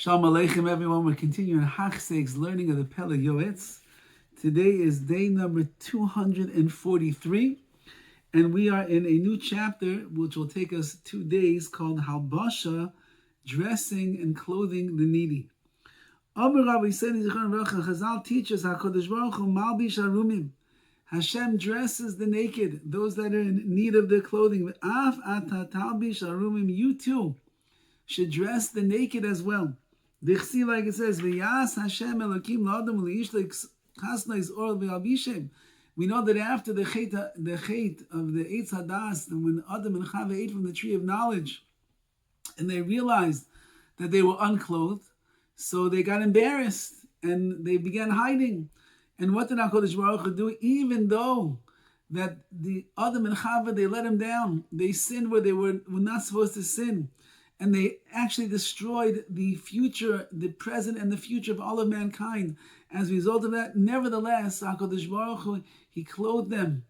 Shalom Aleichem, everyone. We're continuing Hachseg's learning of the Pele Yoetz. Today is day number 243, and we are in a new chapter, which will take us 2 days, called Halbasha, dressing and clothing the needy. Rabbi said, Chazal teaches HaKadosh Baruch Hu Malbish Arumim. Hashem dresses the naked, those that are in need of their clothing. Af ata talbish arumim, you too should dress the naked as well. Dichsi, like it says, V'yas Hashem Elokim la'adam u'le'ish le'chasnais or v'albishem. We know that after the chait of the Eitz Hadas, when Adam and Chava ate from the tree of knowledge, and they realized that they were unclothed, so they got embarrassed and they began hiding. And what did HaKadosh Baruch Hu do? Even though that the Adam and Chava, they let him down, they sinned where they were not supposed to sin, and they actually destroyed the future, the present, and the future of all of mankind. As a result of that, nevertheless, HaKadosh Baruch Hu, He clothed them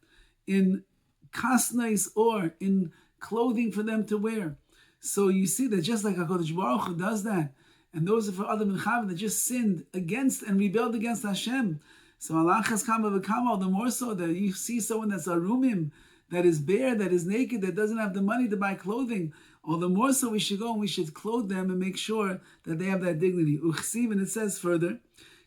in kasnais, or in clothing for them to wear. So you see that just like HaKadosh Baruch Hu does that, and those of Adam and Chava that just sinned against and rebelled against Hashem. So Allah has kama v'kama, the more so that you see someone that's arumim, that is bare, that is naked, that doesn't have the money to buy clothing, all the more so we should go and we should clothe them and make sure that they have that dignity. Uchsiv, and it says further,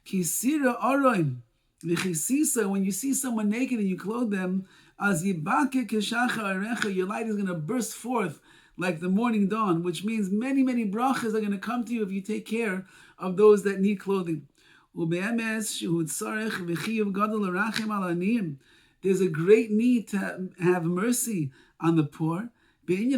Kisira aroim, v'chisisa, when you see someone naked and you clothe them, as yibake keshacha arecha, your light is going to burst forth like the morning dawn, which means many, many brachas are going to come to you if you take care of those that need clothing. There's a great need to have mercy on the poor. When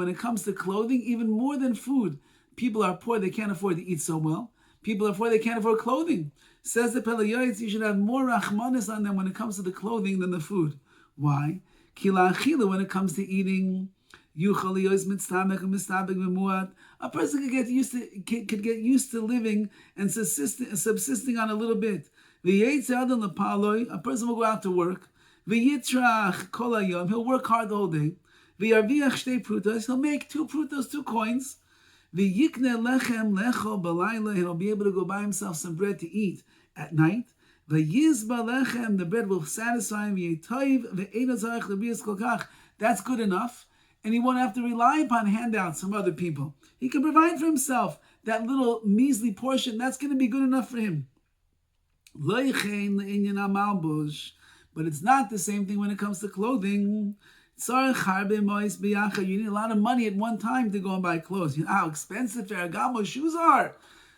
it comes to clothing, even more than food. People are poor, they can't afford to eat so well. People are poor, they can't afford clothing. Says the Pele Yoetz, you should have more rachmanis on them when it comes to the clothing than the food. Why? When it comes to eating, a person could get used to living and subsisting on a little bit. A person will go out to work. He'll work hard the whole day. He'll make 2 prutos, 2 coins. He'll be able to go buy himself some bread to eat at night. The bread will satisfy him. That's good enough. And he won't have to rely upon handouts from other people. He can provide for himself that little measly portion. That's going to be good enough for him. But it's not the same thing when it comes to clothing. You need a lot of money at one time to go and buy clothes. You know how expensive Ferragamo shoes are.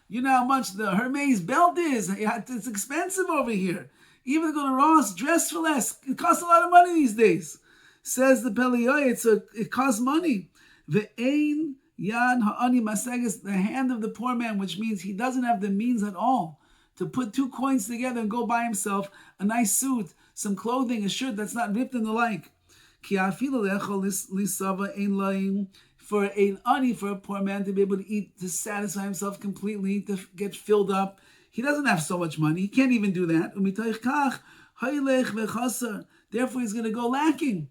You know how much the Hermes belt is. It's expensive over here. Even to go to Ross, dress for less. It costs a lot of money these days. Says the Pele Yoetz, so it costs money. Ve'ein yad ha'ani maseges, the hand of the poor man, which means he doesn't have the means at all to put 2 coins together and go buy himself a nice suit, some clothing, a shirt that's not ripped and the like. For an ani, for a poor man to be able to eat, to satisfy himself completely, to get filled up, he doesn't have so much money. He can't even do that. Therefore, he's going to go lacking.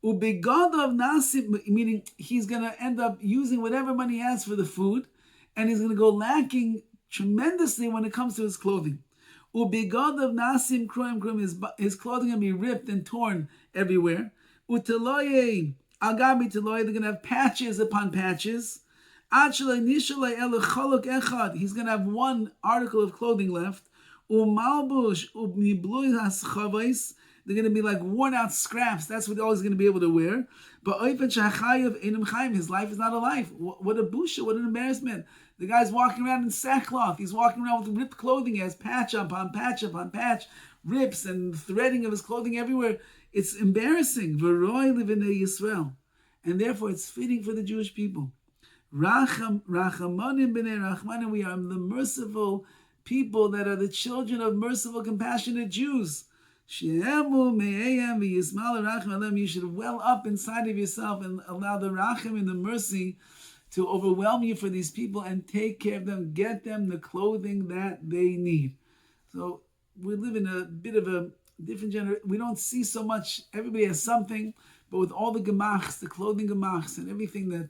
Meaning he's going to end up using whatever money he has for the food, and he's going to go lacking tremendously when it comes to his clothing. His clothing going to be ripped and torn everywhere. They're going to have patches upon patches. He's going to have 1 article of clothing left. They're going to be like worn out scraps. That's what all he's going to be able to wear. But his life is not a life. What a busha, what an embarrassment. The guy's walking around in sackcloth. He's walking around with ripped clothing. He has patch upon patch upon patch, rips and threading of his clothing everywhere. It's embarrassing. And therefore it's fitting for the Jewish people. Rachamanim b'nei Rachmanim, we are the merciful people that are the children of merciful, compassionate Jews. You should well up inside of yourself and allow the rachim and the mercy to overwhelm you for these people and take care of them, get them the clothing that they need. So we live in a bit of a different generation. We don't see so much. Everybody has something, but with all the gemachs, the clothing gemachs and everything that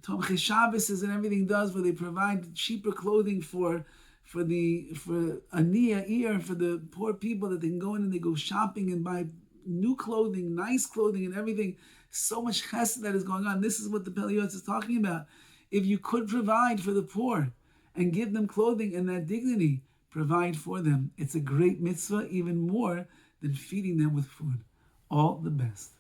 the Tomchei Shabbos and everything does, where they provide cheaper clothing for Aniyah ear, for the poor people, that they can go in and they go shopping and buy new clothing, nice clothing and everything. So much chesed that is going on. This is what the Pele Yoetz is talking about. If you could provide for the poor and give them clothing and that dignity, provide for them. It's a great mitzvah, even more than feeding them with food. All the best.